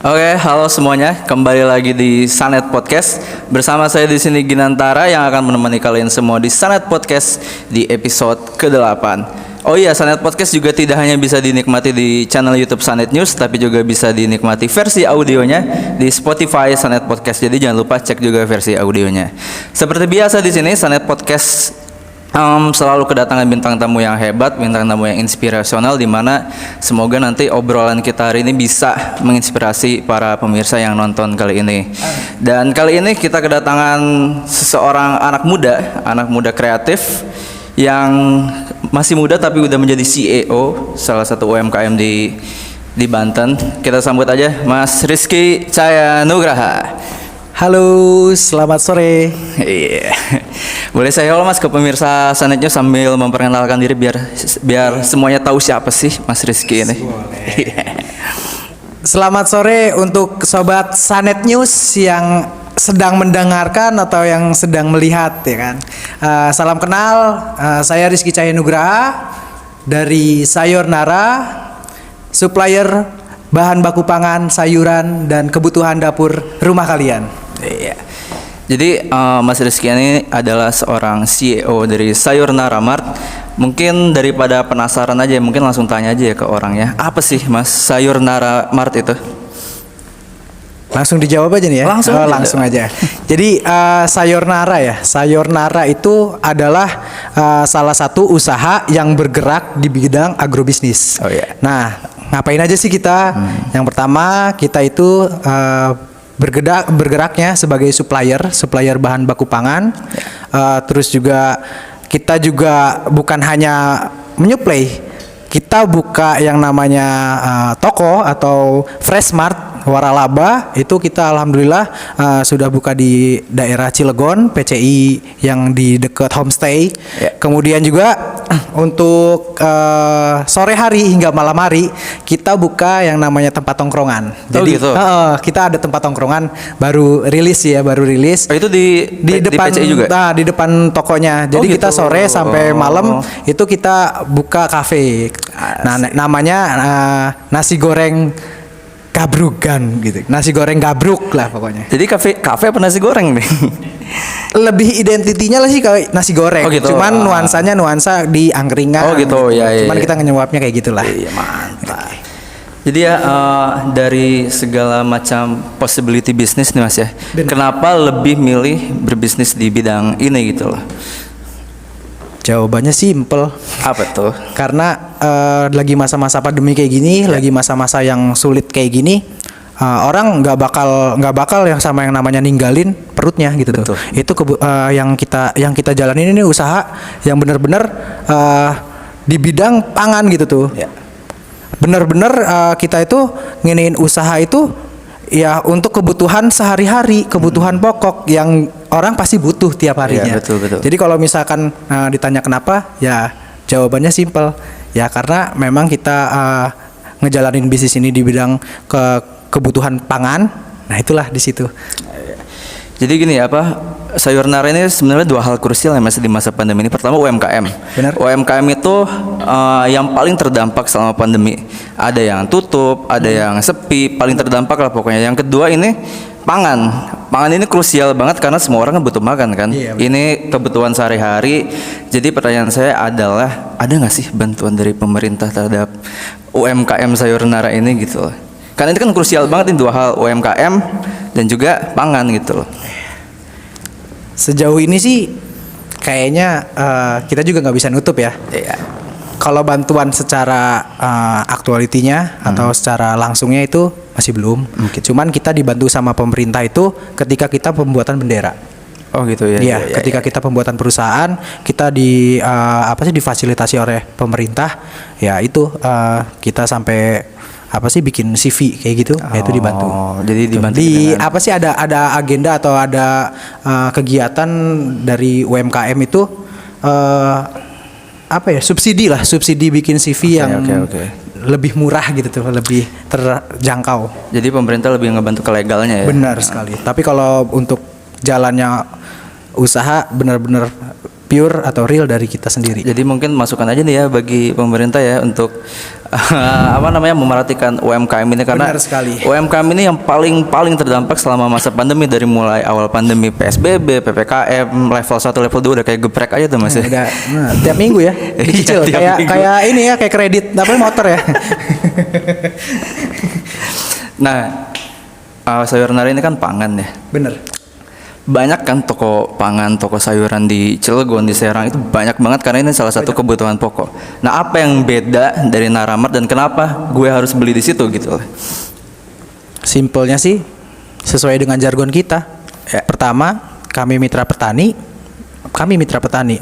Oke, halo semuanya. Kembali lagi di Sanet Podcast. Bersama saya di sini Ginantara yang akan menemani kalian semua di Sanet Podcast di episode ke-8. Oh iya, Sanet Podcast juga tidak hanya bisa dinikmati di channel YouTube Sanet News, tapi juga bisa dinikmati versi audionya di Spotify Sanet Podcast. Jadi jangan lupa cek juga versi audionya. Seperti biasa di sini Sanet Podcast selalu kedatangan bintang tamu yang hebat, bintang tamu yang inspirasional, di mana semoga nanti obrolan kita hari ini bisa menginspirasi para pemirsa yang nonton kali ini. Dan kali ini kita kedatangan seseorang anak muda kreatif yang masih muda tapi udah menjadi CEO salah satu UMKM di Banten. Kita sambut aja Mas Rizky Cahaya Nugraha. Halo, selamat sore. Iya. Boleh saya halo Mas ke pemirsa Sanet News sambil memperkenalkan diri biar semuanya tahu siapa sih Mas Rizky ini. Selamat sore untuk sobat Sanet News yang sedang mendengarkan atau yang sedang melihat, ya kan. Salam kenal, saya Rizky Cahaya Nugraha dari Sayur Nara, supplier bahan baku pangan, sayuran dan kebutuhan dapur rumah kalian. Iya. Jadi Mas Rizky ini adalah seorang CEO dari Sayur Nara Mart. Mungkin daripada penasaran aja, mungkin langsung tanya aja ya ke orangnya. Apa sih Mas Sayur Nara Mart itu? Langsung dijawab aja nih ya. Langsung aja. Jadi Sayur Nara ya. Sayur Nara itu adalah salah satu usaha yang bergerak di bidang agrobisnis. Oh iya. Nah, ngapain aja sih kita? Yang pertama, kita itu bergeraknya sebagai supplier bahan baku pangan. Terus juga kita juga bukan hanya menyuplai, kita buka yang namanya toko atau Fresh Mart Waralaba. Itu kita alhamdulillah sudah buka di daerah Cilegon, PCI yang di dekat homestay. Kemudian juga untuk sore hari hingga malam hari kita buka yang namanya tempat tongkrongan. Jadi gitu. Kita ada tempat tongkrongan baru rilis. Oh, itu di depan PCI juga? Nah, di depan tokonya. Jadi kita sore sampai malam itu kita buka kafe. Nah, namanya nasi goreng gabrugan gitu. Nasi goreng gabruk lah pokoknya. Jadi kafe apa nasi goreng nih? Lebih identitinya lah sih kayak nasi goreng. Oh gitu. Cuman nuansa di angkringan. Oh gitu. Ya. Cuman kita nyewapnya kayak gitulah. Iya, mantap. Jadi ya dari segala macam possibility bisnis nih Mas ya. Benar. Kenapa lebih milih berbisnis di bidang ini gitu loh? Jawabannya simple. Apa tuh? Karena lagi masa-masa pandemi kayak gini, lagi masa-masa yang sulit kayak gini, orang nggak bakal yang sama yang namanya ninggalin perutnya gitu. Betul. Itu yang kita jalanin ini usaha yang benar-benar di bidang pangan gitu tuh. Ya. Benar-benar kita itu nginiin usaha itu ya untuk kebutuhan sehari-hari, kebutuhan pokok yang orang pasti butuh tiap harinya. Iya, betul. Jadi kalau misalkan ditanya kenapa, ya jawabannya simpel. Ya karena memang kita ngejalanin bisnis ini di bidang kebutuhan pangan. Nah, itulah di situ. Jadi gini Sayur Nara ini sebenarnya dua hal krusial ya Mas di masa pandemi ini. Pertama UMKM. Benar. UMKM itu yang paling terdampak selama pandemi. Ada yang tutup, ada yang sepi, paling terdampak lah pokoknya. Yang kedua ini pangan. Pangan ini krusial banget karena semua orang kan butuh makan kan. Iya, ini kebutuhan sehari-hari. Jadi pertanyaan saya adalah ada nggak sih bantuan dari pemerintah terhadap UMKM Sayur Nara ini gitu loh. Karena ini kan krusial banget nih dua hal, UMKM dan juga pangan gitu loh. Sejauh ini sih kayaknya kita juga nggak bisa nutup ya. Iya. Kalau bantuan secara aktualitinya atau secara langsungnya itu masih belum. Cuman kita dibantu sama pemerintah itu ketika kita pembuatan bendera. Oh gitu ya. Iya, ketika kita pembuatan perusahaan, kita difasilitasi oleh pemerintah. Ya itu kita sampai bikin CV kayak gitu. Ya itu dibantu. Jadi dibantu ada agenda atau ada kegiatan dari UMKM itu subsidi bikin CV yang lebih murah gitu tuh, lebih terjangkau. Jadi pemerintah lebih ngebantu ke legalnya ya. Benar sekali. Tapi kalau untuk jalannya usaha benar-benar pure atau real dari kita sendiri. Jadi mungkin masukan aja nih ya bagi pemerintah ya untuk memerhatikan UMKM ini, karena Benar sekali. UMKM ini yang paling terdampak selama masa pandemi, dari mulai awal pandemi PSBB, PPKM, level 1, level 2 udah kayak geprek aja tuh Mas. Udah, tiap minggu ya, dicicil Iya, tiap minggu. kayak ini ya, kayak kredit motor ya. Nah, sayur nara ini kan pangan ya. Bener. Banyak kan toko pangan, toko sayuran di Cilegon, di Serang itu banyak banget, karena ini salah satu kebutuhan pokok. Nah, apa yang beda dari Naramart dan kenapa gue harus beli di situ gitu? Simpelnya sih sesuai dengan jargon kita. Pertama, kami mitra petani.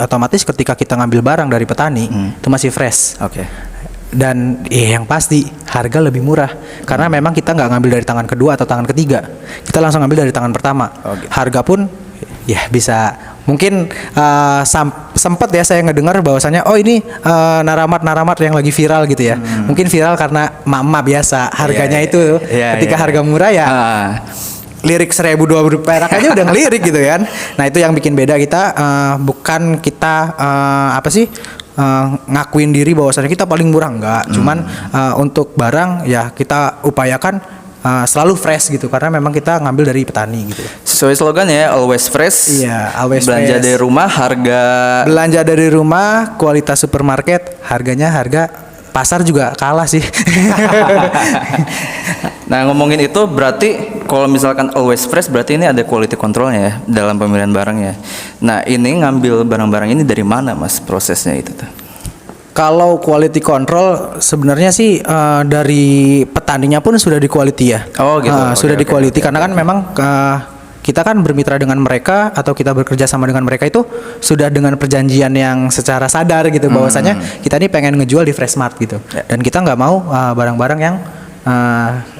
Otomatis ketika kita ngambil barang dari petani itu masih fresh. Oke. Dan yang pasti harga lebih murah karena memang kita nggak ngambil dari tangan kedua atau tangan ketiga, kita langsung ngambil dari tangan pertama. Gitu. Harga pun ya bisa mungkin sempet ya saya ngedengar bahwasannya ini Naramart yang lagi viral gitu ya. Mungkin viral karena emak-emak biasa harganya itu ketika harga murah ya. Lirik 1.000-2.000 perak aja udah ngelirik gitu kan. Nah itu yang bikin beda kita, bukan kita ngakuin diri bahwasannya kita paling murah, enggak. Cuman untuk barang ya kita upayakan selalu fresh gitu, karena memang kita ngambil dari petani gitu. Sesuai slogan ya, always fresh. Iya, always belanja fresh. dari rumah, Belanja dari rumah, kualitas supermarket, harganya harga pasar juga kalah sih. Nah, ngomongin itu berarti kalau misalkan always fresh berarti ini ada quality controlnya ya dalam pemilihan barangnya. Nah, ini ngambil barang-barang ini dari mana Mas prosesnya itu tuh? Kalau quality control sebenarnya sih dari petaninya pun sudah di quality ya. Oh gitu. Sudah di quality karena kan memang kita kan bermitra dengan mereka atau kita bekerja sama dengan mereka itu sudah dengan perjanjian yang secara sadar gitu bahwasanya kita ini pengen ngejual di Fresh Mart gitu. Dan kita nggak mau barang-barang yang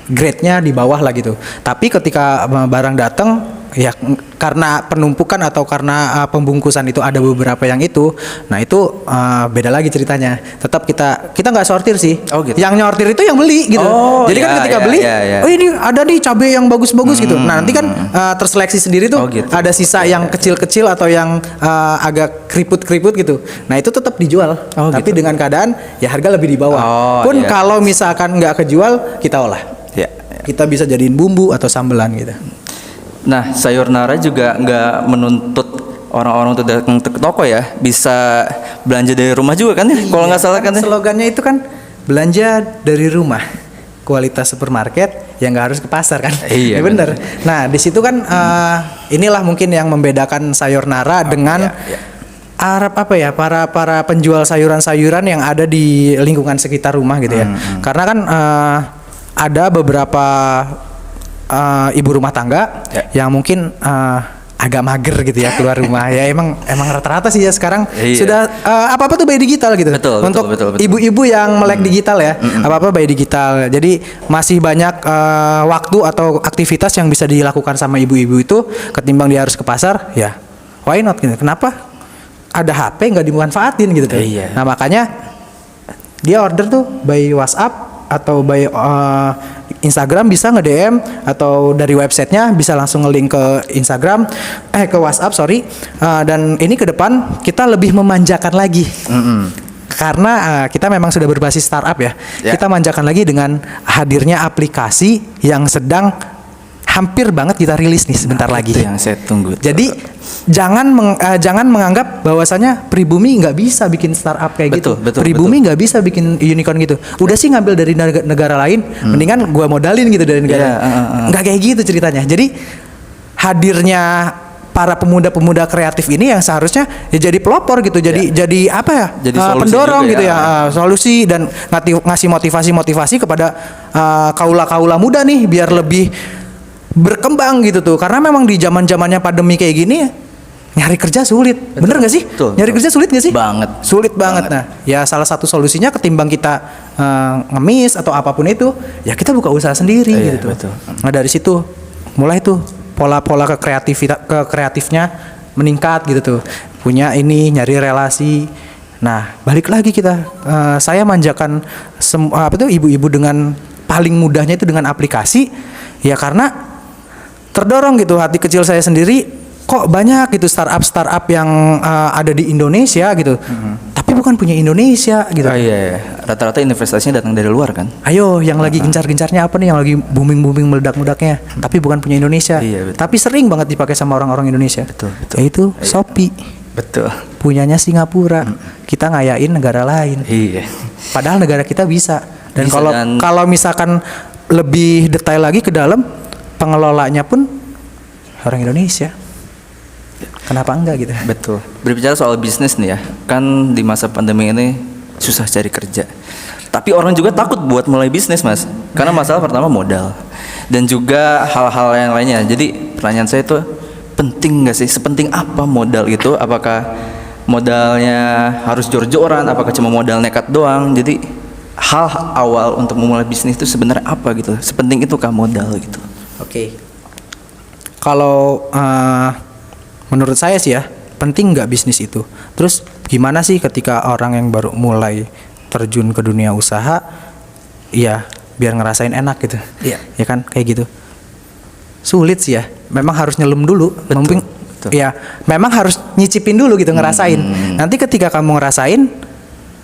grade-nya di bawah lah gitu. Tapi ketika barang datang ya karena penumpukan atau karena pembungkusan itu ada beberapa yang itu, nah itu beda lagi ceritanya. Tetap kita nggak sortir sih. Oh, gitu. Yang nyortir itu yang beli gitu. Jadi kan ketika beli, oh ini ada nih cabai yang bagus-bagus gitu. Nah nanti kan terseleksi sendiri tuh. Gitu. Ada sisa yang kecil-kecil atau yang agak keriput-keriput gitu. Nah itu tetap dijual. Tapi dengan keadaan ya harga lebih di bawah. Pun kalau misalkan nggak kejual kita olah. Kita bisa jadiin bumbu atau sambelan gitu. Nah, sayur nara juga nggak menuntut orang-orang untuk datang ke toko ya, bisa belanja dari rumah juga kan ya, kalau nggak salah kan ya. Slogannya itu kan belanja dari rumah, kualitas supermarket yang nggak harus ke pasar kan. Iya, bener. Nah di situ kan inilah mungkin yang membedakan sayur nara dengan para penjual sayuran-sayuran yang ada di lingkungan sekitar rumah gitu ya. Karena kan ada beberapa ibu rumah tangga yang mungkin agak mager gitu ya keluar rumah. Ya emang rata-rata sih ya sekarang sudah apa-apa tuh by digital gitu. Untuk ibu-ibu yang melek digital ya, apa-apa by digital. Jadi masih banyak waktu atau aktivitas yang bisa dilakukan sama ibu-ibu itu ketimbang dia harus ke pasar. Ya why not gitu. Kenapa ada HP nggak dimanfaatin gitu tuh. Nah makanya dia order tuh by WhatsApp atau by Instagram, bisa nge-DM atau dari websitenya bisa langsung nge-link ke Instagram, ke WhatsApp dan ini ke depan kita lebih memanjakan lagi. Karena kita memang sudah berbasis startup ya. Kita manjakan lagi dengan hadirnya aplikasi yang sedang hampir banget kita rilis nih sebentar lagi. Itu yang saya tunggu. Jadi jangan menganggap bahwasanya Pribumi nggak bisa bikin startup kayak gitu. Pribumi nggak bisa bikin unicorn gitu. Udah sih ngambil dari negara lain, mendingan gua modalin gitu dari negara. Nggak kayak gitu ceritanya. Jadi hadirnya para pemuda-pemuda kreatif ini yang seharusnya ya jadi pelopor gitu, jadi apa ya? Jadi pendorong gitu ya, solusi dan ngasih motivasi kepada kaula-kaula muda nih biar lebih berkembang gitu tuh. Karena memang di zaman-zamannya pandemi kayak gini nyari kerja sulit. Bener gak sih? Nyari kerja sulit gak sih? Sulit banget. Nah ya salah satu solusinya ketimbang kita ngemis atau apapun itu, ya kita buka usaha sendiri gitu. Nah dari situ mulai tuh pola-pola kreatifnya meningkat gitu tuh. Punya ini, nyari relasi. Nah balik lagi kita, saya manjakan ibu-ibu dengan paling mudahnya itu dengan aplikasi. Ya karena terdorong gitu hati kecil saya sendiri, kok banyak gitu startup yang ada di Indonesia gitu, tapi bukan punya Indonesia gitu. Oh iya. Rata-rata investasinya datang dari luar kan? Ayo, yang lagi gencar-gencarnya apa nih, yang lagi booming meledak-meledaknya, tapi bukan punya Indonesia. Iya, betul. Tapi sering banget dipakai sama orang-orang Indonesia. Betul. Yaitu Shopee. Betul. Punyanya Singapura. Kita ngayain negara lain. Iya. Padahal negara kita bisa. Dan Bisa, kalau misalkan lebih detail lagi ke dalam, pengelolanya pun orang Indonesia. Kenapa enggak gitu? Betul. Berbicara soal bisnis nih ya, kan di masa pandemi ini susah cari kerja. Tapi orang juga takut buat mulai bisnis, Mas. Karena masalah pertama modal dan juga hal-hal yang lainnya. Jadi pertanyaan saya itu, penting nggak sih? Sepenting apa modal itu? Apakah modalnya harus jor-joran? Apakah cuma modal nekat doang? Jadi hal awal untuk memulai bisnis itu sebenarnya apa gitu? Sepenting itukah modal gitu? Oke. Kalau menurut saya sih ya, penting nggak bisnis itu. Terus gimana sih ketika orang yang baru mulai terjun ke dunia usaha, ya biar ngerasain enak gitu. Iya. Ya kan, kayak gitu. Sulit sih ya. Memang harus nyelem dulu. Betul. Ya, memang harus nyicipin dulu gitu, ngerasain. Nanti ketika kamu ngerasain,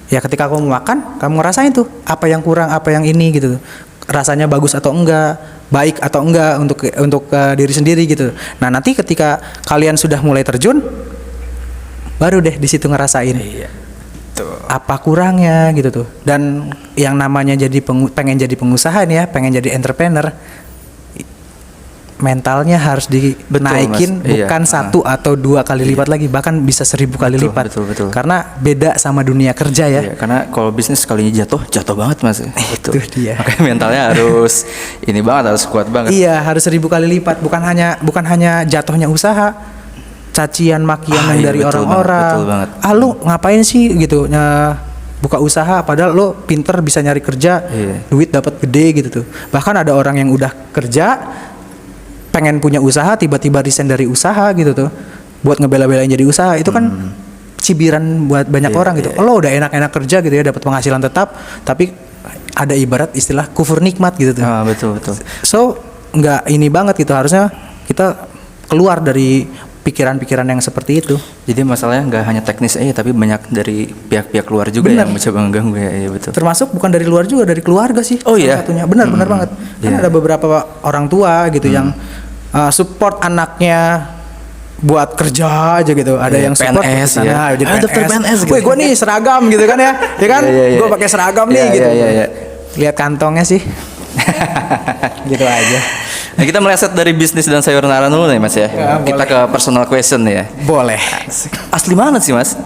ya ketika kamu makan, kamu ngerasain tuh apa yang kurang, apa yang ini gitu. Rasanya bagus atau enggak, baik atau enggak untuk diri sendiri gitu. Nah, nanti ketika kalian sudah mulai terjun, baru deh di situ ngerasain. Iya. Tuh. Apa kurangnya gitu tuh. Dan yang namanya pengen jadi pengusaha nih ya, pengen jadi entrepreneur, mentalnya harus dinaikin. Betul, Mas. Bukan Iya. 1 atau 2 kali lipat lagi, bahkan bisa 1000 kali Betul, lipat. betul. Karena beda sama dunia kerja ya. Iya, karena kalau bisnis sekalinya jatuh banget, Mas. Itu dia. Makanya mentalnya harus ini banget, harus kuat banget. Iya, harus 1000 kali lipat. Bukan hanya jatuhnya usaha, cacian makian yang iya, dari betul orang-orang. banget. Lu ngapain sih gitu? Buka usaha padahal lu pinter, bisa nyari kerja, Iya. duit dapat gede gitu tuh. Bahkan ada orang yang udah kerja, pengen punya usaha, tiba-tiba resign dari usaha gitu tuh, buat ngebela-belain jadi usaha. Itu kan cibiran buat banyak orang gitu. Lo udah enak-enak kerja gitu ya, dapat penghasilan tetap, tapi ada ibarat istilah kufur nikmat gitu tuh. Ah, betul. So nggak ini banget gitu, harusnya kita keluar dari pikiran-pikiran yang seperti itu. Jadi masalahnya nggak hanya teknis aja, tapi banyak dari pihak-pihak luar juga Bener. yang mencoba mengganggu ya. Iya betul. Termasuk bukan dari luar juga, dari keluarga sih. Oh, salah iya? satunya. Benar banget. Kan Iya. ada beberapa orang tua gitu yang support anaknya buat kerja aja gitu. Ada Iya, yang support PNS ke sana, ya. jadi Ah, daftar PNS gitu. Woi, gue nih seragam gitu kan ya. Ya kan? Iya. Gue pakai seragam nih Iya, gitu. iya. Lihat kantongnya sih. Gitu aja. Nah, kita meleset dari bisnis dan sayur nara dulu nih, Mas ya. Ya, Kita boleh. ke personal question nih ya. Boleh. Asli mana sih, Mas?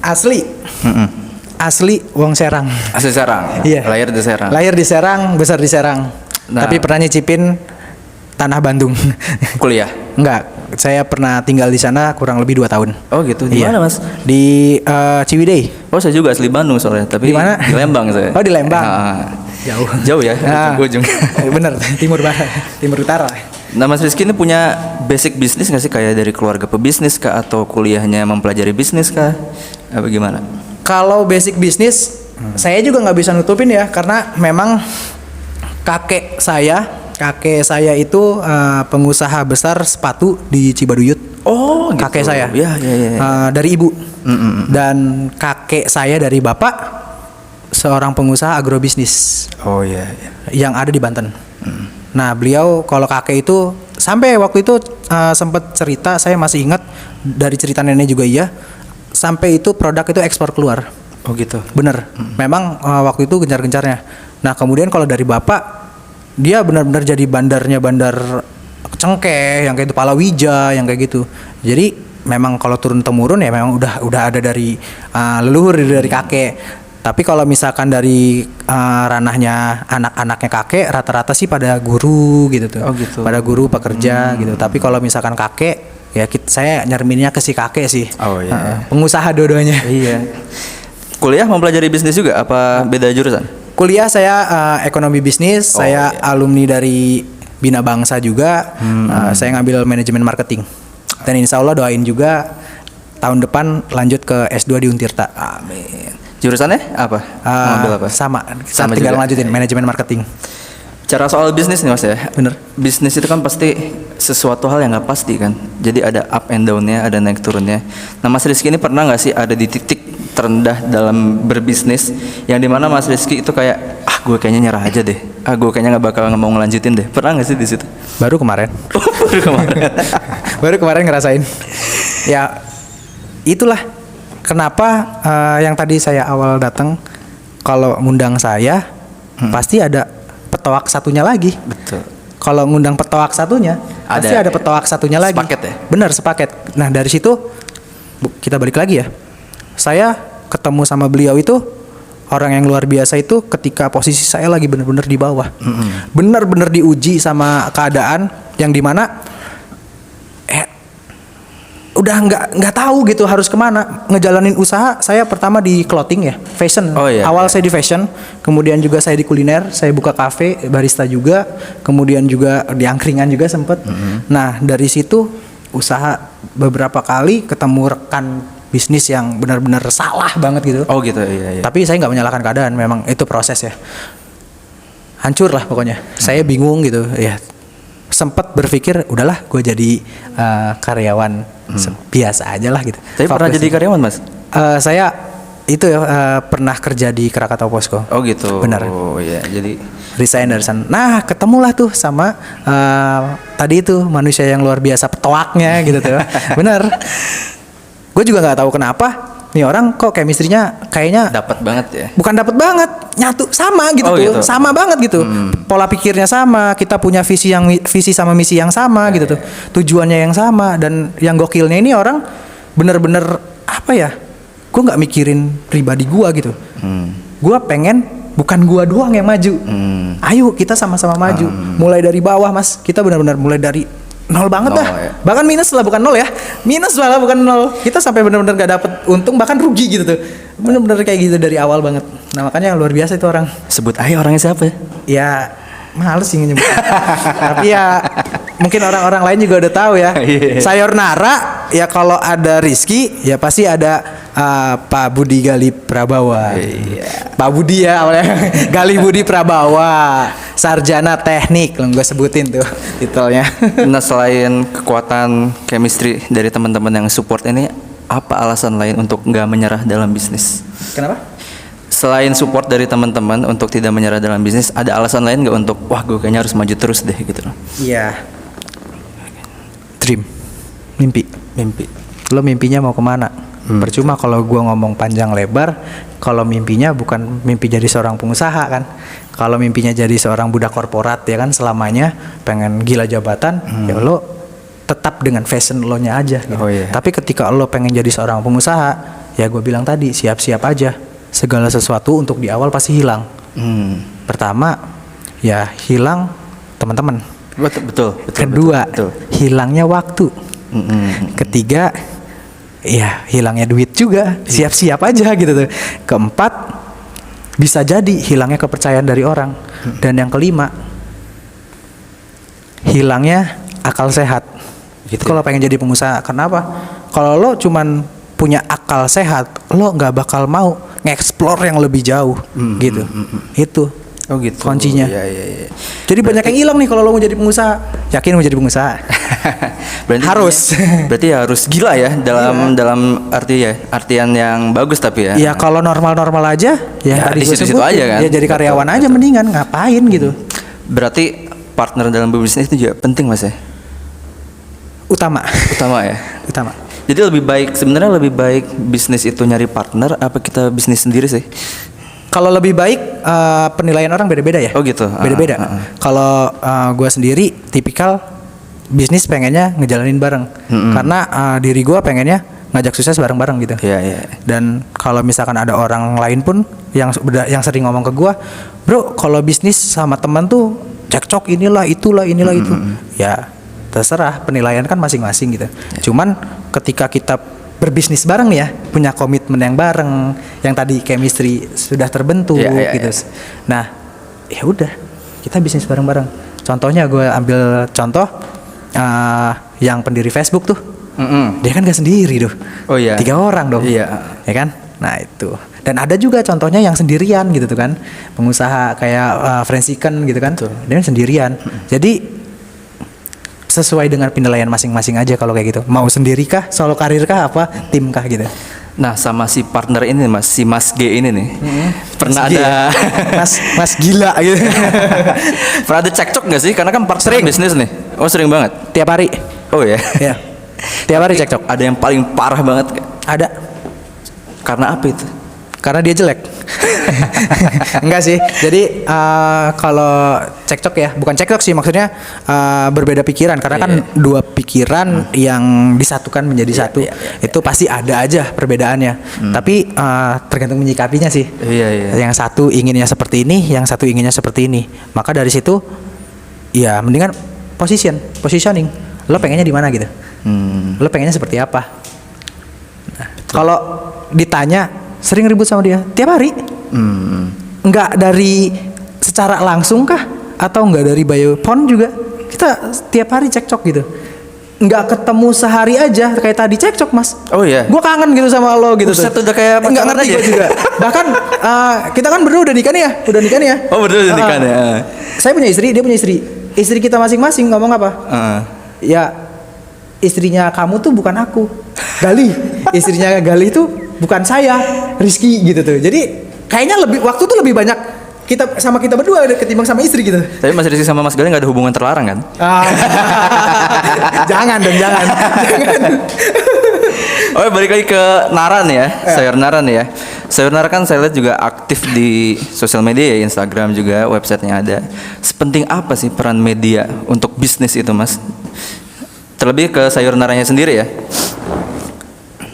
Asli. Asli Wong Serang. Asli Serang. Iya. Lahir di Serang. Lahir di Serang, besar di Serang. Nah. Tapi pernah nyicipin tanah Bandung. Kuliah. Enggak, saya pernah tinggal di sana kurang lebih 2 tahun. Oh gitu. Di Iya. mana, Mas? Di Ciwidey. Oh, saya juga asli Bandung soalnya, tapi Di mana? Di Lembang saya. Oh, di Lembang. Jauh. Jauh ya, ujung. Bener, timur barat, timur utara. Nah, Mas Rizky ini punya basic bisnis nggak sih, kayak dari keluarga pebisnis kah, atau kuliahnya mempelajari bisnis kah? Apa gimana? Kalau basic bisnis, saya juga nggak bisa nutupin ya, karena memang kakek saya itu pengusaha besar sepatu di Cibaduyut. Oh, gitu. Kakek saya. Iya. Dari ibu. Dan kakek saya dari bapak seorang pengusaha agrobisnis Oh iya. yang ada di Banten. Nah, beliau kalau kakek itu sampai waktu itu sempat cerita, saya masih ingat dari cerita nenek juga iya, sampai itu produk itu ekspor keluar. Oh gitu. Bener. Memang waktu itu gencar-gencarnya. Nah, kemudian kalau dari bapak, dia benar-benar jadi bandar cengkeh yang kayak itu, palawija yang kayak gitu. Jadi memang kalau turun temurun ya memang udah ada dari leluhur, dari kakek. Tapi kalau misalkan dari ranahnya anak-anaknya kakek, rata-rata sih pada guru gitu tuh. Oh gitu. Pada guru pekerja gitu. Tapi kalau misalkan kakek, ya saya nyerminnya ke si kakek sih. Oh iya. Pengusaha dua-duanya. Iya. Kuliah mempelajari bisnis juga, apa beda jurusan? Kuliah saya ekonomi bisnis, Oh, saya iya. alumni dari Bina Bangsa juga. Saya ngambil manajemen marketing. Dan insya Allah doain juga tahun depan lanjut ke S2 di Untirta. Amin. Jurusannya apa? Mau ambil apa? Sama Sama tinggal juga? lanjutin manajemen marketing. Cara soal bisnis nih mas ya. Bener. Bisnis itu kan pasti sesuatu hal yang nggak pasti kan. Jadi ada up and down-nya, ada naik turunnya. Nah Mas Rizky ini pernah nggak sih ada di titik terendah dalam berbisnis yang dimana Mas Rizky itu kayak gue kayaknya nyerah aja deh. Gue kayaknya nggak bakal mau ngelanjutin deh. Pernah nggak sih di situ? Baru kemarin. Baru kemarin. Baru kemarin ngerasain. Ya itulah kenapa yang tadi saya awal datang kalau ngundang saya pasti ada petoak satunya lagi. Betul. Kalau ngundang petoak satunya, pasti ada petoak satunya lagi. Sepaket ya? Benar, sepaket. Nah, dari situ kita balik lagi ya. Saya ketemu sama beliau itu orang yang luar biasa itu ketika posisi saya lagi benar-benar di bawah. Benar-benar diuji sama keadaan yang dimana udah nggak tahu gitu harus kemana ngejalanin usaha. Saya pertama di clothing ya, fashion. Awal saya di fashion, kemudian juga saya di kuliner, saya buka kafe barista juga, kemudian juga di angkringan juga sempet. Nah dari situ usaha beberapa kali ketemu rekan bisnis yang benar-benar salah banget gitu. Oh gitu, iya. Tapi saya nggak menyalahkan keadaan, memang itu proses ya. Hancur lah pokoknya. Saya bingung gitu ya. Sempat berpikir udahlah gue jadi karyawan biasa aja lah gitu. Tapi pernah jadi karyawan mas? Saya itu ya pernah kerja di Krakatau Posko. Oh gitu. Benar. Oh iya, jadi resign dari sana. Nah ketemulah tuh sama tadi itu manusia yang luar biasa petoaknya gitu tuh. Bener. Gue juga nggak tahu kenapa nih orang kok chemistry-nya kayaknya dapat banget ya. Bukan dapat banget, nyatu sama gitu tuh. Gitu. Sama banget gitu. Pola pikirnya sama, kita punya visi sama misi yang sama gitu tuh. Tujuannya yang sama dan yang gokilnya ini orang bener-bener apa ya? Gue nggak mikirin pribadi gue gitu. Gue pengen bukan gue doang yang maju. Ayo kita sama-sama maju. Mulai dari bawah mas, kita benar-benar mulai dari nol banget dah. Ya. Bahkan minus lah, bukan nol ya. Minus malah bukan nol. Kita sampai benar-benar gak dapet untung, bahkan rugi gitu tuh. Benar-benar kayak gitu dari awal banget. Nah makanya luar biasa itu orang. Sebut aja orangnya siapa ya? Ya males sih nyebut. Tapi ya mungkin orang-orang lain juga udah tahu ya. Sayonara ya kalau ada Rizky ya pasti ada Pak Budi Gali Prabawa. Pak Budi ya awalnya. Gali Budi Prabawa, sarjana teknik, gue sebutin tuh titelnya. Nah selain kekuatan chemistry dari teman-teman yang support ini, apa alasan lain untuk nggak menyerah dalam bisnis? Kenapa? Selain support dari teman-teman untuk tidak menyerah dalam bisnis, ada alasan lain nggak untuk wah gue kayaknya harus maju terus deh gitu loh? Iya. Dream, mimpi. Lo mimpinya mau kemana? Percuma kalau gue ngomong panjang lebar, kalau mimpinya bukan mimpi jadi seorang pengusaha kan. Kalau mimpinya jadi seorang budak korporat ya kan selamanya pengen gila jabatan, ya lo tetap dengan fashion lo nya aja gitu. Tapi ketika lo pengen jadi seorang pengusaha, ya gue bilang tadi siap-siap aja. Segala sesuatu untuk di awal pasti hilang. Pertama, ya hilang teman-teman. Betul. Kedua, hilangnya waktu. Ketiga, ya hilangnya duit juga. Siap-siap aja gitu tuh. Keempat, bisa jadi hilangnya kepercayaan dari orang. Dan yang kelima, hilangnya akal sehat. Gitu. Kalau pengen jadi pengusaha, kenapa? Kalau lo cuman punya akal sehat, lo nggak bakal mau nge-explore yang lebih jauh, gitu. Itu. Oh gitu. Kuncinya. Iya. Jadi banyak yang hilang nih kalau lo mau jadi pengusaha. Yakin mau jadi pengusaha? Berarti harus gila ya dalam artian yang bagus tapi ya. Ya kalau normal-normal aja, ya di situ aja kan. Ya jadi karyawan aja mendingan, ngapain gitu. Berarti partner dalam berbisnis itu juga penting mas ya? Utama ya. Utama. Jadi sebenarnya lebih baik bisnis itu nyari partner apa kita bisnis sendiri sih? Kalau lebih baik penilaian orang beda-beda ya. Oh gitu. Beda-beda. Kalau gue sendiri tipikal bisnis pengennya ngejalanin bareng. Karena diri gue pengennya ngajak sukses bareng-bareng gitu. Iya. Dan kalau misalkan ada orang lain pun yang sering ngomong ke gue, bro, kalau bisnis sama teman tuh cekcok inilah itu. Ya terserah, penilaian kan masing-masing gitu. Cuman ketika kita berbisnis bareng nih ya, punya komitmen yang bareng, yang tadi chemistry sudah terbentuk gitu. Nah, ya udah, kita bisnis bareng-bareng. Contohnya gue ambil contoh yang pendiri Facebook tuh. Dia kan gak sendiri tuh. 3 orang dong. Iya. Ya kan? Nah itu. Dan ada juga contohnya yang sendirian gitu tuh kan, pengusaha kayak Frensiken gitu kan, dia sendirian. Jadi sesuai dengan penilaian masing-masing aja kalau kayak gitu. Mau sendiri kah, solo karir kah, apa tim kah gitu. Nah, sama si partner ini Mas, si Mas G ini nih. Pernah Mas G, ada Mas gila gitu. pernah ada cekcok nggak sih? Karena kan partner bisnis nih. Oh, sering banget. Tiap hari. Oh ya. Ya. Tiap hari cekcok. Ada yang paling parah banget. Ada. Karena apa itu? Karena dia jelek. Enggak sih. Jadi kalau cekcok ya, bukan cekcok sih, maksudnya berbeda pikiran. Karena kan dua pikiran yang disatukan menjadi satu. Itu pasti ada aja perbedaannya. Tapi tergantung menyikapinya sih. Yang satu inginnya seperti ini, yang satu inginnya seperti ini. Maka dari situ, ya mendingan positioning. Lo pengennya di mana gitu? Lo pengennya seperti apa? Nah, kalau ditanya sering ribut sama dia tiap hari, nggak dari secara langsung kah atau nggak dari bio phone juga, kita tiap hari cekcok gitu, nggak ketemu sehari aja kayak tadi cekcok Mas. Oh iya. Gue kangen gitu sama lo gitu. Buset, udah kayak nggak pacaran ngerti aja. gue juga. Bahkan kita kan berdua udah nikah nih ya, Oh, betul udah nikah ya. Saya punya istri, dia punya istri. Istri kita masing-masing ngomong apa? Ya istrinya kamu tuh bukan aku, Gali. Istrinya Gali tuh bukan saya, Rizky gitu tuh. Jadi kayaknya waktu tuh lebih banyak kita berdua ketimbang sama istri gitu. Tapi Mas Rizky sama Mas Gali nggak ada hubungan terlarang kan? Jangan. Oh, balik lagi ke Nara nih ya, Sayur Nara nih ya. Sayur Nara kan saya lihat juga aktif di sosial media ya, Instagram juga, websitenya ada. Sepenting apa sih peran media untuk bisnis itu Mas? Terlebih ke Sayur Naranya sendiri ya.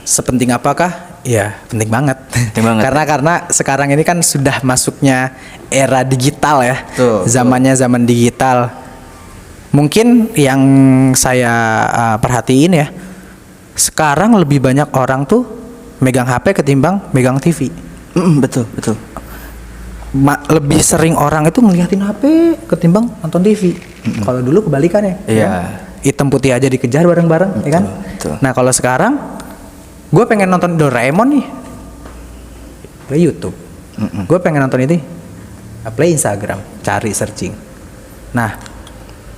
Sepenting apakah? Ya penting banget. Penting banget. Karena sekarang ini kan sudah masuknya era digital ya. Zamannya zaman digital. Mungkin yang saya perhatiin ya, sekarang lebih banyak orang tuh megang HP ketimbang megang TV. Betul. Lebih sering orang itu ngeliatin HP ketimbang nonton TV. Kalau dulu kebalikannya. Iya. Ya? Hitam putih aja dikejar bareng-bareng, ya kan? Betul. Nah kalau sekarang gue pengen nonton Doraemon nih, play YouTube. Gue pengen nonton ini, play Instagram, cari searching. Nah,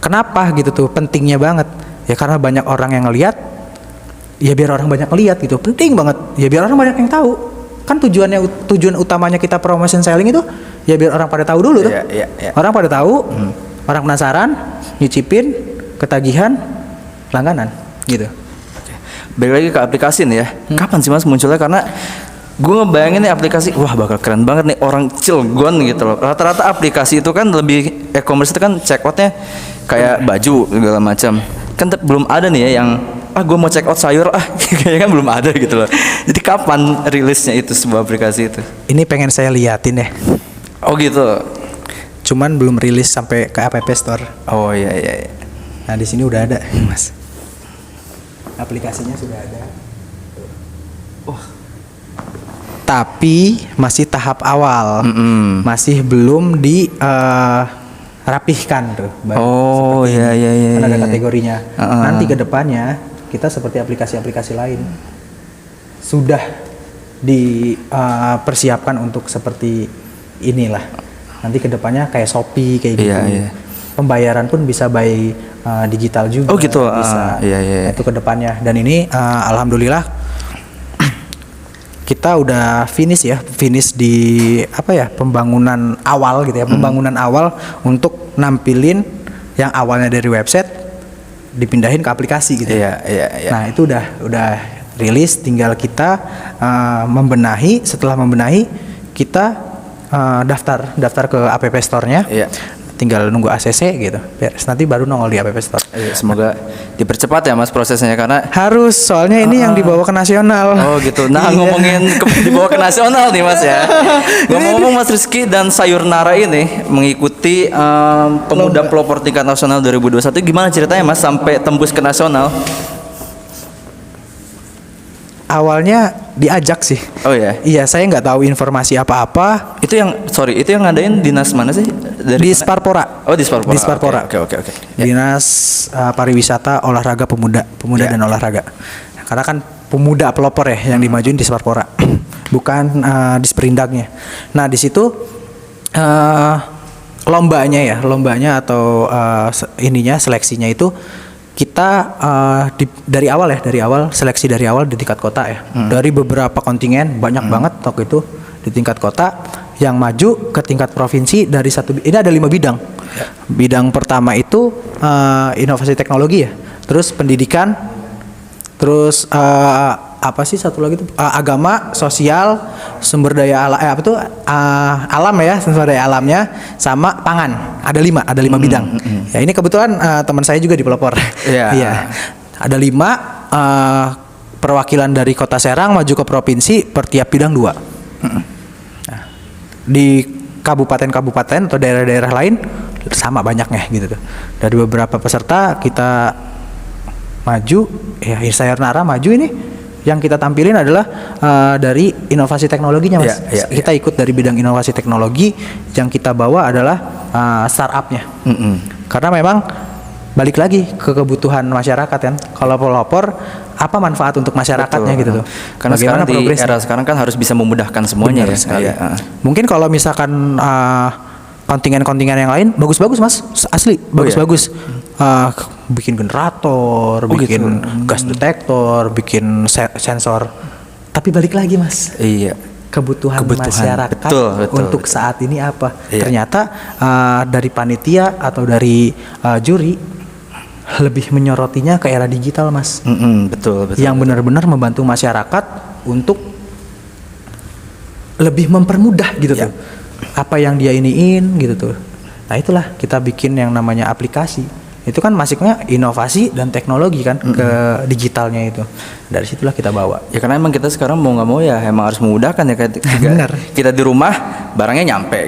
kenapa gitu tuh? Pentingnya banget. Ya karena banyak orang yang ngelihat, ya biar orang banyak ngelihat gitu. Penting banget. Ya biar orang banyak yang tahu. Kan tujuan utamanya kita promotion selling itu, ya biar orang pada tahu dulu tuh. Iya. Orang pada tahu, orang penasaran, nyicipin, ketagihan, langganan, gitu. Balik lagi ke aplikasi nih ya. Kapan sih Mas munculnya? Karena gue ngebayangin nih aplikasi, wah bakal keren banget nih orang Cilegon gitu loh. Rata-rata aplikasi itu kan lebih e-commerce itu kan check outnya kayak baju segala macam. Kan belum ada nih ya yang gue mau check out sayur kayaknya kan belum ada gitu loh. Jadi kapan rilisnya itu sebuah aplikasi itu? Ini pengen saya liatin ya. Oh gitu. Cuman belum rilis sampai ke App Store. Oh iya. Nah di sini udah ada, Mas. Aplikasinya sudah ada. Tapi masih tahap awal, masih belum dirapihkan tuh. Oh iya. Kan ada kategorinya. Nanti ke depannya kita seperti aplikasi-aplikasi lain sudah dipersiapkan untuk seperti inilah. Nanti ke depannya kayak Shopee kayak gitu. Iya. Pembayaran pun bisa by digital juga. Oh gitu. Bisa. Iya. Itu ke depannya. Dan ini alhamdulillah kita udah finish di pembangunan awal gitu ya, pembangunan awal untuk nampilin yang awalnya dari website dipindahin ke aplikasi gitu. Iya. Nah, itu udah rilis, tinggal kita membenahi, setelah membenahi kita daftar ke App Store-nya. Iya. Tinggal nunggu ACC gitu. Nanti baru nongol di App Store. Semoga dipercepat ya Mas prosesnya karena harus, soalnya ini yang dibawa ke nasional. Oh gitu. Nah ngomongin dibawa ke nasional nih Mas ya. Ngomong-ngomong Mas Rizky dan Sayur Nara ini mengikuti Pemuda Pelopor Tingkat Nasional 2021, gimana ceritanya Mas sampai tembus ke nasional? Awalnya diajak sih. Oh ya. Iya, saya nggak tahu informasi apa-apa. Itu yang ngadain dinas mana sih? Di Sparpora. Oh di Sparpora. Di Sparpora. Oke. Dinas Pariwisata, Olahraga Pemuda dan Olahraga. Karena kan pemuda pelopor ya yang dimajuin di Sparpora. bukan disperindaknya. Nah di situ lombanya atau seleksinya itu kita dari awal seleksi dari awal di tingkat kota ya. Dari beberapa kontingen banyak banget waktu itu di tingkat kota yang maju ke tingkat provinsi dari ini ada 5 bidang. Bidang pertama itu inovasi teknologi ya. Terus pendidikan, terus apa sih satu lagi tuh agama, sosial, sumber daya alam ya, sumber daya alamnya, sama pangan. Ada 5 bidang. Ya ini kebetulan teman saya juga di pelopor. Iya. Ada 5 perwakilan dari Kota Serang maju ke provinsi per tiap bidang 2. Nah, di kabupaten-kabupaten atau daerah-daerah lain sama banyaknya gitu tuh. Dari beberapa peserta kita maju, ya Sayonara maju ini. Yang kita tampilin adalah dari inovasi teknologinya mas. Kita ikut dari bidang inovasi teknologi, yang kita bawa adalah startupnya. Karena memang balik lagi ke kebutuhan masyarakat kan. Kalau pelopor apa manfaat untuk masyarakatnya gitu tuh. Karena sekarang di era sekarang kan harus bisa memudahkan semuanya. Mungkin kalau misalkan kontingen-kontingen yang lain bagus-bagus mas, asli bagus-bagus. Bikin generator, bikin gas detektor, bikin sensor. Tapi balik lagi mas, kebutuhan masyarakat betul. Untuk saat ini apa? Ternyata dari panitia atau dari juri lebih menyorotinya ke era digital mas. Betul. Yang benar-benar membantu masyarakat untuk lebih mempermudah gitu tuh. Apa yang dia iniin gitu tuh. Nah itulah kita bikin yang namanya aplikasi. Itu kan masuknya inovasi dan teknologi kan ke digitalnya itu. Dari situlah kita bawa. Ya karena emang kita sekarang mau nggak mau ya emang harus memudahkan ya. Benar. Kita di rumah barangnya nyampe.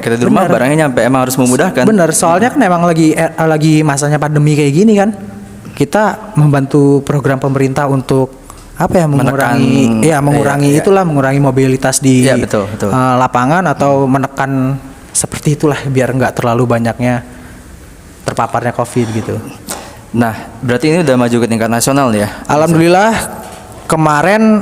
Emang harus memudahkan. Bener. Soalnya kan emang lagi masanya pandemi kayak gini kan. Kita membantu program pemerintah untuk mengurangi mobilitas di lapangan atau menekan seperti itulah biar nggak terlalu banyaknya terpaparnya COVID gitu. Nah, berarti ini udah maju ke tingkat nasional ya? Alhamdulillah kemarin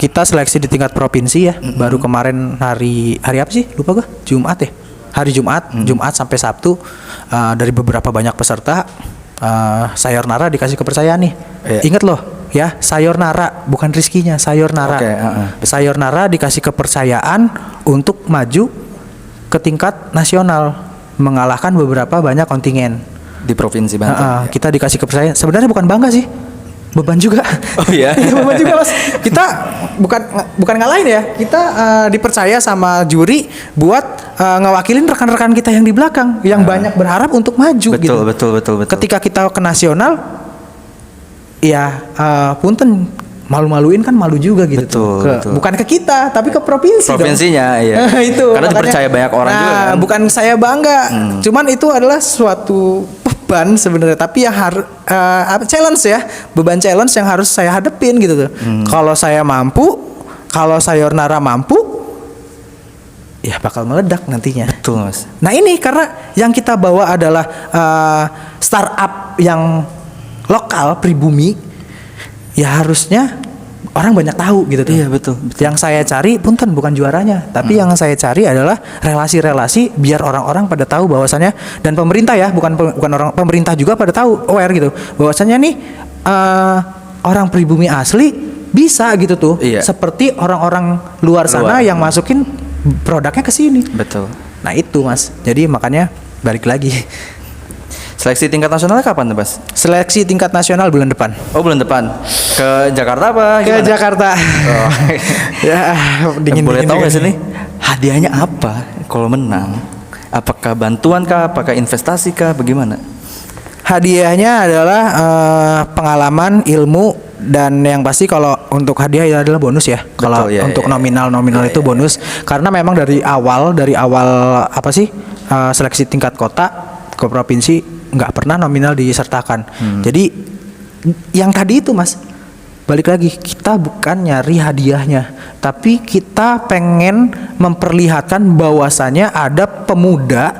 kita seleksi di tingkat provinsi ya. Baru kemarin hari apa sih? Lupa gue. Jumat ya. Hari Jumat sampai Sabtu dari beberapa banyak peserta Sayonara dikasih kepercayaan nih. Ingat loh ya, Sayonara bukan rizkinya, Sayonara. Sayonara dikasih kepercayaan untuk maju ke tingkat nasional, mengalahkan beberapa banyak kontingen di provinsi Banten. Kita dikasih kepercayaan. Sebenarnya bukan bangga sih, beban juga. Oh iya. Beban juga mas. Kita bukan ngalahin ya. Kita dipercaya sama juri buat ngewakilin rekan-rekan kita yang di belakang, yang banyak berharap untuk maju. Betul. Ketika kita ke nasional, ya punten. Malu-maluin kan malu juga gitu. Betul. Bukan ke kita tapi ke provinsinya iya. Itu karena dipercaya banyak orang juga kan. Bukan saya bangga, cuman itu adalah suatu beban sebenarnya, tapi yang harus challenge ya, beban challenge yang harus saya hadepin gitu tuh. Kalau saya mampu, kalau Sayonara mampu, ya bakal meledak nantinya. Betul mas. Nah ini karena yang kita bawa adalah startup yang lokal pribumi, ya harusnya orang banyak tahu gitu tuh. Iya betul. Yang saya cari punten bukan juaranya, tapi yang saya cari adalah relasi-relasi biar orang-orang pada tahu bahwasannya, dan pemerintah ya, bukan orang pemerintah juga pada tahu, aware gitu bahwasannya nih orang pribumi asli bisa gitu tuh. Seperti orang-orang luar sana yang masukin produknya ke sini. Betul. Nah itu mas. Jadi makanya balik lagi. Seleksi tingkat nasional kapan tuh, Mas? Seleksi tingkat nasional bulan depan. Oh, bulan depan. Ke Jakarta apa? Gimana? Ke Jakarta. Oh. Ya, dingin. Boleh tahu nggak sih nih? Hadiahnya apa kalau menang? Apakah bantuan kah? Apakah investasi kah? Bagaimana? Hadiahnya adalah pengalaman, ilmu, dan yang pasti kalau untuk hadiah itu adalah bonus ya. Kalau untuk nominal itu bonus. Karena memang dari awal seleksi tingkat kota ke provinsi nggak pernah nominal disertakan. Jadi yang tadi itu mas, balik lagi, kita bukan nyari hadiahnya, tapi kita pengen memperlihatkan bahwasannya ada pemuda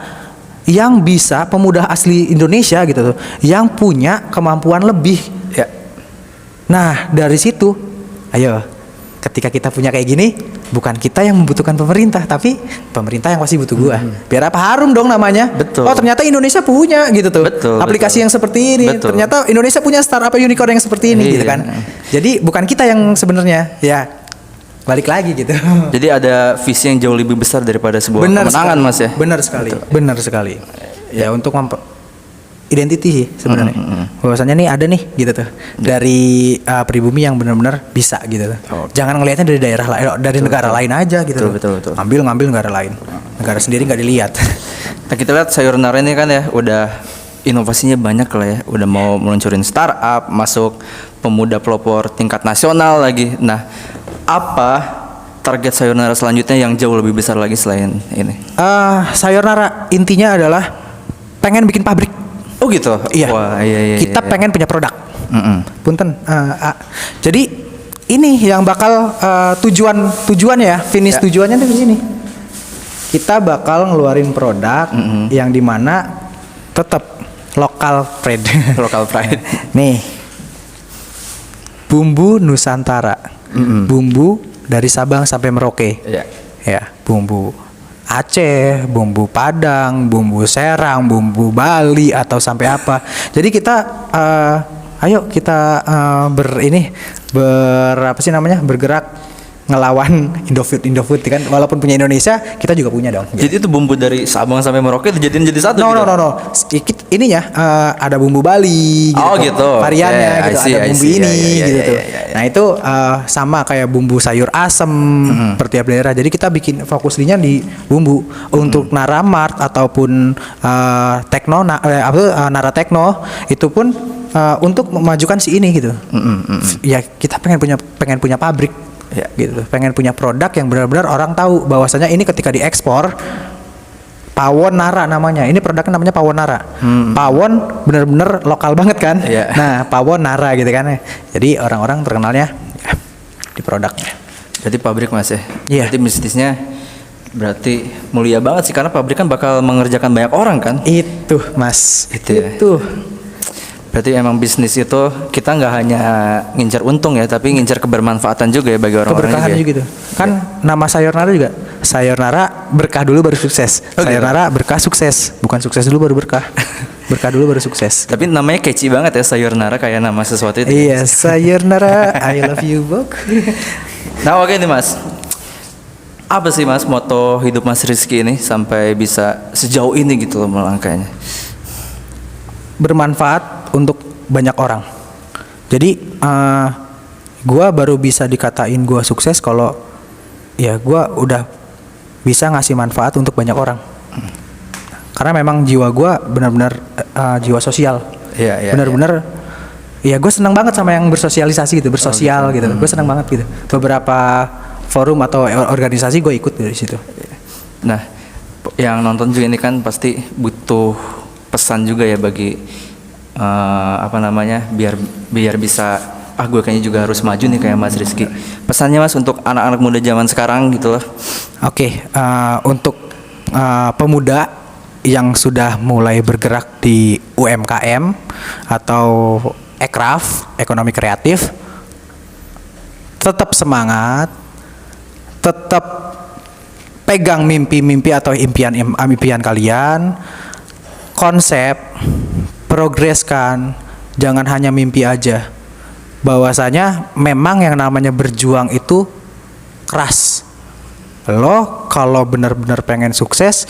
yang bisa, pemuda asli Indonesia gitu tuh, yang punya kemampuan lebih. Nah dari situ, ayo ketika kita punya kayak gini, bukan kita yang membutuhkan pemerintah, tapi pemerintah yang pasti butuh gua. Biar apa, harum dong namanya. Betul. Oh ternyata Indonesia punya gitu tuh. Betul, aplikasi betul. yang seperti ini. Betul. Ternyata Indonesia punya startup unicorn yang seperti ini gitu Iya. kan. Jadi bukan kita yang sebenarnya, ya balik lagi gitu. Jadi ada visi yang jauh lebih besar daripada sebuah kemenangan sekali. Mas ya. Benar sekali. Benar sekali. Ya untuk identity sih sebenarnya. Bahwasanya nih ada nih gitu tuh dari pribumi yang benar-benar bisa gitu tuh. Jangan ngelihatnya dari daerah lain, dari negara lain aja gitu. Betul, tuh. betul, betul. Ngambil negara lain. Negara sendiri nggak dilihat. Nah kita lihat Sayonara ini kan ya udah inovasinya banyak lah ya. Udah mau meluncurin startup, masuk pemuda pelopor tingkat nasional lagi. Nah apa target Sayonara selanjutnya yang jauh lebih besar lagi selain ini? Sayonara intinya adalah pengen bikin pabrik. Oh gitu? Iya. Wah, iya. Kita pengen punya produk. Punten. Jadi ini yang bakal tujuannya ya, finish tujuannya tuh di sini. Kita bakal ngeluarin produk yang dimana tetap lokal pride. Local pride. Nih, bumbu Nusantara, bumbu dari Sabang sampai Merauke. Iya. Ya, bumbu Aceh, bumbu Padang, bumbu Serang, bumbu Bali atau sampai apa. Jadi kita ayo kita bergerak ngelawan Indofood kan, walaupun punya Indonesia kita juga punya dong. Jadi itu bumbu dari Sabang sampai Merauke dijadiin jadi satu gitu? No. Ininya ada bumbu Bali gitu. Oh gitu. Variannya gitu. Ada bumbu ini gitu tuh. Yeah. Nah itu sama kayak bumbu sayur asem per tiap daerah. Jadi kita bikin fokusnya di bumbu. Untuk Naramart ataupun Naratekno itu pun untuk memajukan si ini gitu. Ya kita pengen punya pabrik. Ya, gitu. Pengen punya produk yang benar-benar orang tahu bahwasanya ini ketika diekspor Pawon Nara namanya. Ini produknya namanya Pawon Nara. Pawon benar-benar lokal banget kan. Yeah. Nah, Pawon Nara gitu kan. Jadi orang-orang terkenalnya ya, di produknya. Jadi pabrik Mas ya. Iya. Berarti bisnisnya berarti mulia banget sih karena pabrik kan bakal mengerjakan banyak orang kan. Itu, Mas. Itu ya. Itu. Berarti emang bisnis itu kita nggak hanya ngincar untung ya, tapi ngincar kebermanfaatan juga ya bagi orang-orang Keberkahan juga. juga gitu. Kan nama Sayonara juga. Sayonara berkah dulu baru sukses. Oh, gitu. Sayonara berkah sukses, bukan sukses dulu baru berkah. Berkah dulu baru sukses. Tapi namanya catchy banget ya Sayonara, kayak nama sesuatu itu. Iya, Sayonara, I love you, Bok. Nah oke nih Mas, apa sih Mas moto hidup Mas Rizky ini sampai bisa sejauh ini gitu loh melangkahnya? Bermanfaat untuk banyak orang. Jadi gue baru bisa dikatain gue sukses kalau ya gue udah bisa ngasih manfaat untuk banyak orang. Karena memang jiwa gue benar-benar jiwa sosial. Iya. Benar-benar. Ya gue senang banget sama yang bersosialisasi gitu, bersosial gitu. Gue senang banget gitu. Beberapa forum atau organisasi gue ikut dari situ. Nah, yang nonton juga ini kan pasti butuh pesan juga ya bagi biar bisa gue kayaknya juga harus maju nih kayak Mas Rizky. Pesannya Mas untuk anak-anak muda zaman sekarang gitu loh. Oke, untuk pemuda yang sudah mulai bergerak di UMKM atau ekraf, ekonomi kreatif, tetap semangat, tetap pegang mimpi-mimpi atau impian kalian, konsep, progreskan, jangan hanya mimpi aja. Bahwasanya memang yang namanya berjuang itu keras. Lo kalau benar-benar pengen sukses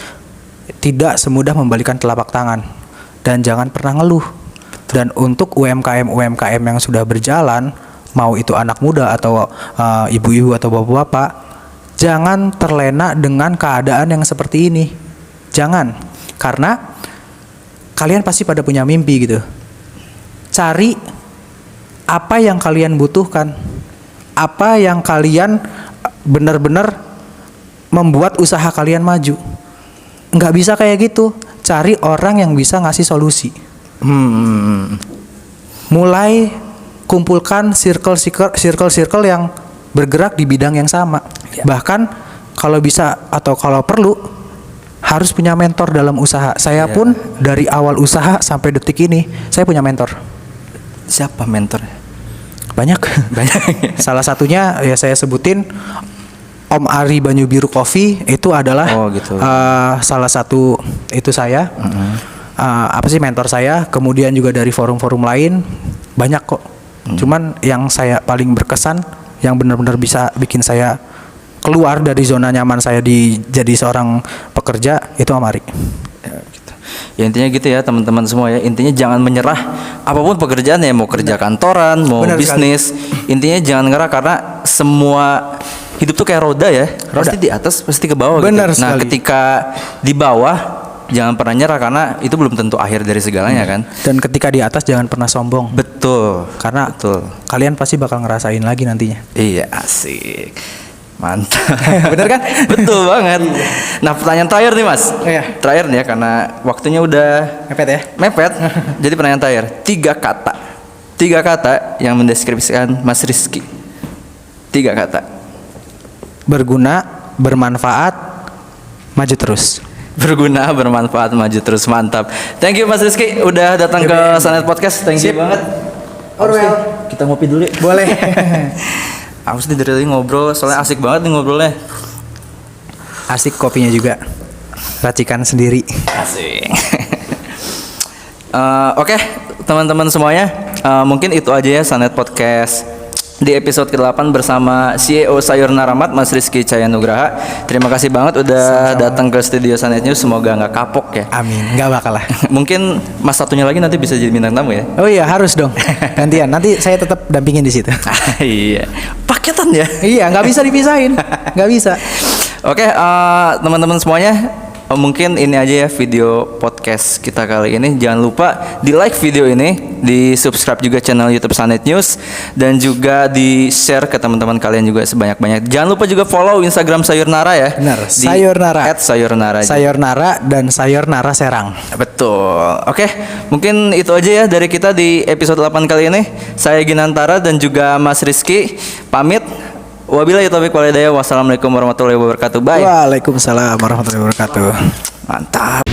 tidak semudah membalikan telapak tangan dan jangan pernah ngeluh. Dan untuk UMKM yang sudah berjalan, mau itu anak muda atau ibu-ibu atau bapak-bapak, jangan terlena dengan keadaan yang seperti ini. Jangan, karena kalian pasti pada punya mimpi gitu. Cari apa yang kalian butuhkan, apa yang kalian benar-benar membuat usaha kalian maju. Nggak bisa kayak gitu. Cari orang yang bisa ngasih solusi. Mulai kumpulkan circle yang bergerak di bidang yang sama. Bahkan kalau bisa atau kalau perlu harus punya mentor dalam usaha. Saya pun dari awal usaha sampai detik ini saya punya mentor. Siapa mentornya? Banyak. Salah satunya ya saya sebutin Om Ari Banyu Biru Coffee itu adalah gitu. salah satu itu saya. Mentor saya. Kemudian juga dari forum-forum lain banyak kok. Cuman yang saya paling berkesan, yang benar-benar bisa bikin saya keluar dari zona nyaman saya jadi seorang pekerja itu Om Ari. Ya intinya gitu ya teman-teman semua ya. Intinya jangan menyerah apapun pekerjaan ya, mau kerja kantoran, mau Benar bisnis. Intinya jangan nyerah karena semua hidup tuh kayak roda ya. Pasti di atas, pasti ke bawah Benar gitu. Nah, sekali. ketika di bawah jangan pernah nyerah karena itu belum tentu akhir dari segalanya kan. Dan ketika di atas jangan pernah sombong. Betul. Karena Betul. kalian pasti bakal ngerasain lagi nantinya. Iya, asik. Mantap. Bener kan? Betul banget. Nah, pertanyaan terakhir nih, Mas. Iya. Terakhir nih ya karena waktunya udah Mepet ya? mepet. Jadi pertanyaan terakhir, 3 kata yang mendeskripsikan Mas Rizky. 3 kata. Berguna, bermanfaat, maju terus. Berguna, bermanfaat, maju terus. Mantap. Thank you Mas Rizky udah datang ke Sanet Podcast. Thank you banget. Orwell. Kita ngopi dulu. Boleh. Aku sih dari tadi ngobrol, soalnya asik banget nih ngobrolnya. Asik kopinya juga. Racikan sendiri. Asik. Oke, teman-teman semuanya, mungkin itu aja ya Sanet Podcast di episode ke-8 bersama CEO Sayur Naramat Mas Rizky Cayanugraha. Terima kasih banget udah datang ke studio Sanet News. Semoga nggak kapok ya. Amin. Nggak bakal lah. Mungkin Mas satunya lagi nanti bisa jadi bintang tamu ya. Oh iya harus dong. Gantian. Nanti saya tetap dampingin di situ. Iya, paketan ya. Iya nggak bisa dipisahin. Nggak bisa. Oke, teman-teman semuanya, mungkin ini aja ya video podcast kita kali ini. Jangan lupa di like video ini, di subscribe juga channel YouTube Sanet News, dan juga di share ke teman-teman kalian juga sebanyak-banyak. Jangan lupa juga follow Instagram Sayur Nara ya. Benar. Di Sayur Nara. @sayurnara. Sayur Nara dan Sayur Nara Serang. Betul. Oke, mungkin itu aja ya dari kita di episode 8 kali ini. Saya Ginantara dan juga Mas Rizky pamit. Wabillahi taufiq wal hidayah. Wassalamualaikum warahmatullahi wabarakatuh. Bye. Waalaikumsalam warahmatullahi wabarakatuh. Mantap.